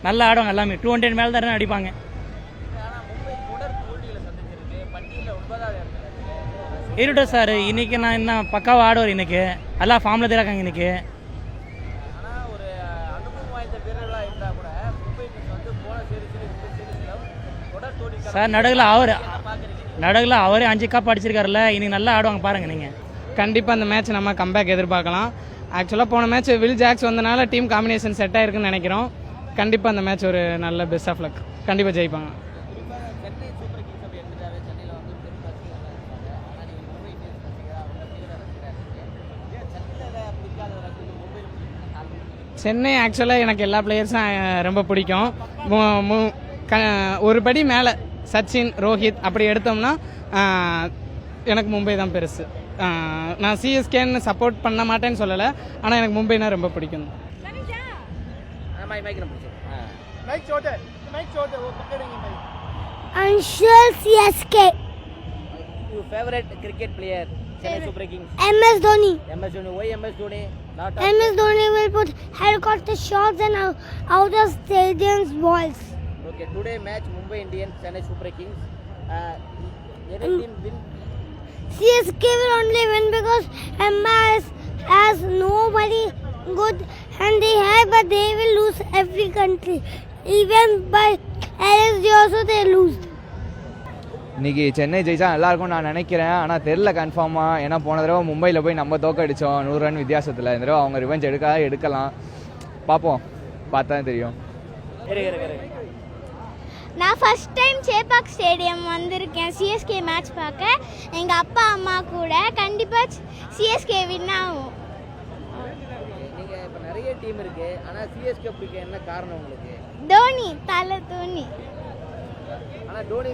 நல்லா ஆடுவாங்க எல்லாமே. 200 மேலே தான் அடிப்பாங்க. இருக்கட்டும் சார், இன்றைக்கி நான் என்ன பக்காவாக ஆடுவார். இன்றைக்கி எல்லாம் ஃபார்மில் தான் இருக்காங்க. இன்றைக்கி சார் நடுவில் அவரே 5 கப் அடிச்சிருக்காருல்ல. இன்றைக்கி நல்லா ஆடுவாங்க பாருங்கள் நீங்கள். கண்டிப்பாக அந்த மேட்ச் நம்ம கம்பேக் எதிர்பார்க்கலாம். ஆக்சுவலாக போன மேட்ச் வில் ஜாக்ஸ் வந்தனால டீம் காம்பினேஷன் செட் ஆகிருக்குன்னு நினைக்கிறோம். கண்டிப்பாக அந்த மேட்ச் ஒரு நல்ல பெஸ்ட் ஆஃப் லக். கண்டிப்பாக ஜெயிப்பாங்க. சென்னை ஆக்சுவலாக எனக்கு எல்லா பிளேயர்ஸும் ரொம்ப பிடிக்கும். ஒரு படி மேலே சச்சின், ரோஹித் அப்படி எடுத்தோம்னா எனக்கு மும்பை தான் பெருசு. நான் சிஎஸ்கேன்னு சப்போர்ட் பண்ண மாட்டேன்னு சொல்லலை, ஆனால் எனக்கு மும்பைனா ரொம்ப பிடிக்கும். Favorite cricket player? Chennai Super Kings. MS Dhoni. MS Dhoni. Why MS Dhoni? MS Dhoni will put helicopter shots and out of stadiums balls. Okay, today match Mumbai Indians, Chennai Super Kings. Any team win? CSK will only win because MS has nobody good and they have, but they will lose every country. Even by LSD also they lose. இன்றைக்கி சென்னை ஜெயிச்சா நல்லாயிருக்கும் நான் நினைக்கிறேன். ஆனால் தெரில கன்ஃபார்மாக. ஏன்னா போன தடவை மும்பையில் போய் நம்ம தோக்கடித்தோம் 100 ரன் வித்தியாசத்தில். இந்த தடவை அவங்க ரிவெஞ்ச் எடுக்கலாம். பார்ப்போம், பார்த்தா தெரியும். நான் ஃபர்ஸ்ட் டைம் சேப்பாக் ஸ்டேடியம் வந்திருக்கேன் சிஎஸ்கே மேட்ச் பார்க்க. எங்கள் அப்பா அம்மா கூட. கண்டிப்பாக சிஎஸ்கே வின் ஆகும். நீங்கள் இப்போ நிறைய டீம் இருக்குது, ஆனால் சிஎஸ்கே பிடிக்க என்ன காரணம் உங்களுக்கு? தோனி, தலை தோனி. ஆனால் டோனி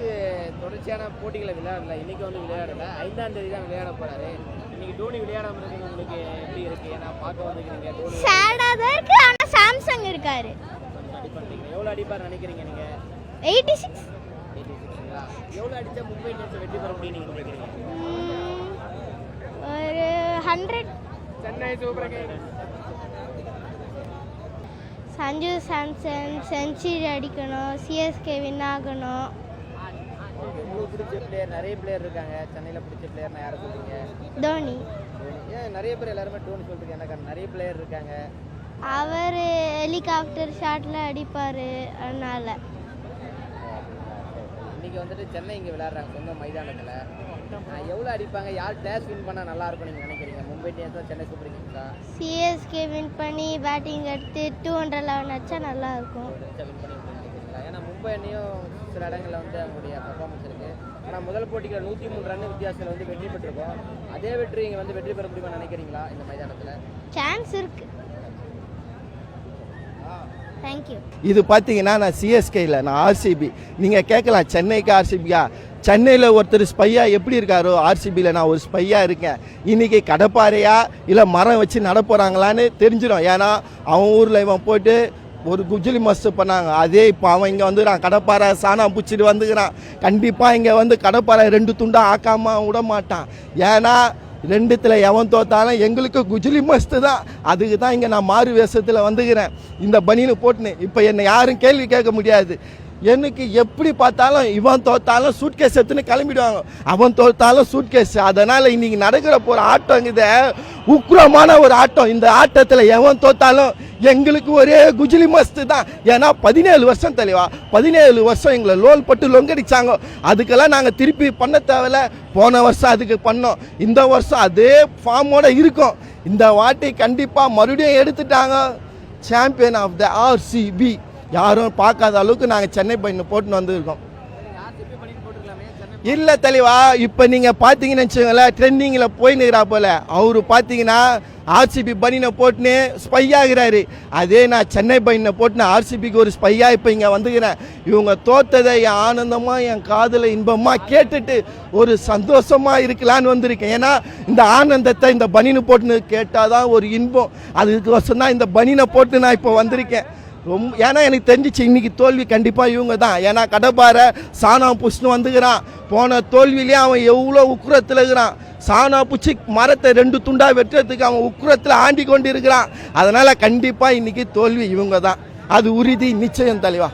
தொடர்ச்சியான போட்டிகளை விளையாடல. இன்றைக்கி வந்து விளையாடலை. 5ஆம் தேதி தான் விளையாட போகிறாரு. இன்றைக்கி டோனி விளையாடாமல் இருக்கிறது உங்களுக்கு எப்படி இருக்குது? ஏன்னா பார்க்க வந்துக்கிறீங்க டோனி சேடாக தான் இருக்குது. ஆனால் சாம்சங் இருக்காரு. அடி பண்ணுறீங்க. எவ்வளோ அடிப்பார் நினைக்கிறீங்க நீங்கள்? 86. எவ்வளோ அடித்தா மும்பை இந்தியன்ஸை வெற்றி பெற முடியும் நீங்கள் நினைக்கிறீங்க? ஒரு 100. Chennai super Kings. Sanju Samson century அடிக்கணும். சிஎஸ்கே வின் ஆகணும். உங்களுக்கு பிடிச்ச பிளேயர் நிறைய பிளேயர் இருக்காங்க. சென்னையில் பிடிச்ச பிளேயர்னா யாரை சொல்றீங்க? தோனி. ஏன் நிறைய பேர் எல்லாருமே டோனி சொல்றீங்க? என்ன காரணம்? நிறைய பிளேயர் இருக்காங்க. அவர் ஹெலிகாப்டர் ஷாட்டில் அடிப்பார், அதனால. இன்னைக்கு வந்துட்டு சென்னை இங்கே விளையாடுறாங்க சொந்த மைதானத்தில். எவ்வளோ அடிப்பாங்க? யார் டேஷ் வின் பண்ணால் நல்லா இருக்கும் நீங்கள் நினைக்கிறீங்க? மும்பை இந்தியன்ஸா சென்னை சூப்பர் கிங்ஸா? சிஎஸ்கே வின் பண்ணி பேட்டிங் எடுத்து 211 அடிச்சா நல்லா இருக்கும். வின் பண்ணி நினைக்கிறீங்களா? ஏன்னா மும்பை அணியும் சில இடங்களில் வந்து அவங்களுடைய பர்ஃபார்மன்ஸ் இருக்குது. ஆனால் முதல் போட்டியில் 103 ரன் வித்தியாசத்தில் வந்து வெற்றி பெற்றிருக்கோம். அதே வெற்றி இங்கே வந்து வெற்றி பெற முடியுமா நினைக்கிறீங்களா இந்த மைதானத்தில்? சான்ஸ் இருக்கு. தேங்க்யூ. இது பார்த்தீங்கன்னா நான் சிஎஸ்கே இல்லை, நான் ஆர்சிபி. நீங்கள் கேட்கலாம் சென்னைக்கு ஆர்சிபியா? சென்னையில் ஒருத்தர் ஸ்பையா எப்படி இருக்காரோ ஆர்சிபியில் நான் ஒரு ஸ்பையாக இருக்கேன். இன்றைக்கி கடப்பாறையா இல்லை மரம் வச்சு நடப்போகிறாங்களான்னு தெரிஞ்சிடும். ஏன்னா அவன் ஊரில் இவன் போய்ட்டு ஒரு குஜிலி மஸ்து பண்ணாங்க. அதே இப்போ அவன் இங்கே வந்துக்கிறான், கடப்பாறை சாணா பிடிச்சிட்டு வந்துக்கிறான். கண்டிப்பாக இங்கே வந்து கடப்பாறை 2 துண்டாக ஆக்காமல் விட மாட்டான். ஏன்னா 2த்தில் எவன் தோத்தாலும் எங்களுக்கு குஜிலி மஸ்து தான். அதுக்கு தான் இங்கே நான் மாறு வேஷத்தில் வந்துக்கிறேன் இந்த பனின்னு போட்டுன்னு. இப்போ என்னை யாரும் கேள்வி கேட்க முடியாது. எனக்கு எப்படி பார்த்தாலும் இவன் தோத்தாலும் சூட்கேஸ் எடுத்துன்னு கிளம்பிடுவாங்க, அவன் தோத்தாலும் சூட்கேஸ். அதனால் இன்றைக்கி நடக்கிற போகிற ஆட்டம் இது உக்ரமான ஒரு ஆட்டம். இந்த ஆட்டத்தில் எவன் தோத்தாலும் எங்களுக்கு ஒரே குஜிலி மஸ்து தான். ஏன்னா 17 வருஷம் தெளிவா 17 வருஷம் எங்களை லோல் பட்டு லொங்கடிச்சாங்க. அதுக்கெல்லாம் நாங்கள் திருப்பி பண்ண தேவையில்ல. போன வருஷம் அதுக்கு பண்ணோம். இந்த வருஷம் அதே ஃபார்மோட இருக்கும். இந்த வாட்டி கண்டிப்பாக மறுபடியும் எடுத்துட்டாங்க. சாம்பியன் ஆஃப் த ஆர்சிபி யாரும் பார்க்காத அளவுக்கு நாங்கள் சென்னை பையனை போட்டுன்னு வந்துருக்கோம். இல்லை தெளிவா இப்போ நீங்கள் பார்த்தீங்கன்னு வச்சுக்கோங்களேன், ட்ரெண்டிங்கில் போயின்னுக்கிறா போல். அவர் பார்த்தீங்கன்னா ஆர்சிபி பனினை போட்டுன்னு ஸ்பை ஆகிறாரு. அதே நான் சென்னை பனினை போட்டுன்னு ஆர்சிபிக்கு ஒரு ஸ்பையாக இப்போ இங்கே வந்துக்கிறேன். இவங்க தோத்ததை என் ஆனந்தமாக என் காதில் இன்பமாக கேட்டுட்டு ஒரு சந்தோஷமாக இருக்கலான்னு வந்திருக்கேன். ஏன்னா இந்த ஆனந்தத்தை இந்த பனினை போட்டுன்னு கேட்டால் தான் ஒரு இன்பம். அதுக்கோசம் தான் இந்த பனினை போட்டு நான் இப்போ வந்திருக்கேன். ஏன்னா எனக்கு தெரிஞ்சிச்சு இன்னைக்கு தோல்வி கண்டிப்பாக இவங்க தான். ஏன்னா கடப்பாறை சாணா புஷ்னு வந்துக்கிறான். போன தோல்வியிலே அவன் எவ்வளோ உக்குரத்தில் இருக்கிறான். சாணா பூச்சி மரத்தை 2 துண்டாக வெட்டுறதுக்கு அவன் உக்குரத்தில் ஆண்டி கொண்டு இருக்கிறான். அதனால் கண்டிப்பாக இன்னைக்கு தோல்வி இவங்க தான். அது உறுதி நிச்சயம் தலைவா.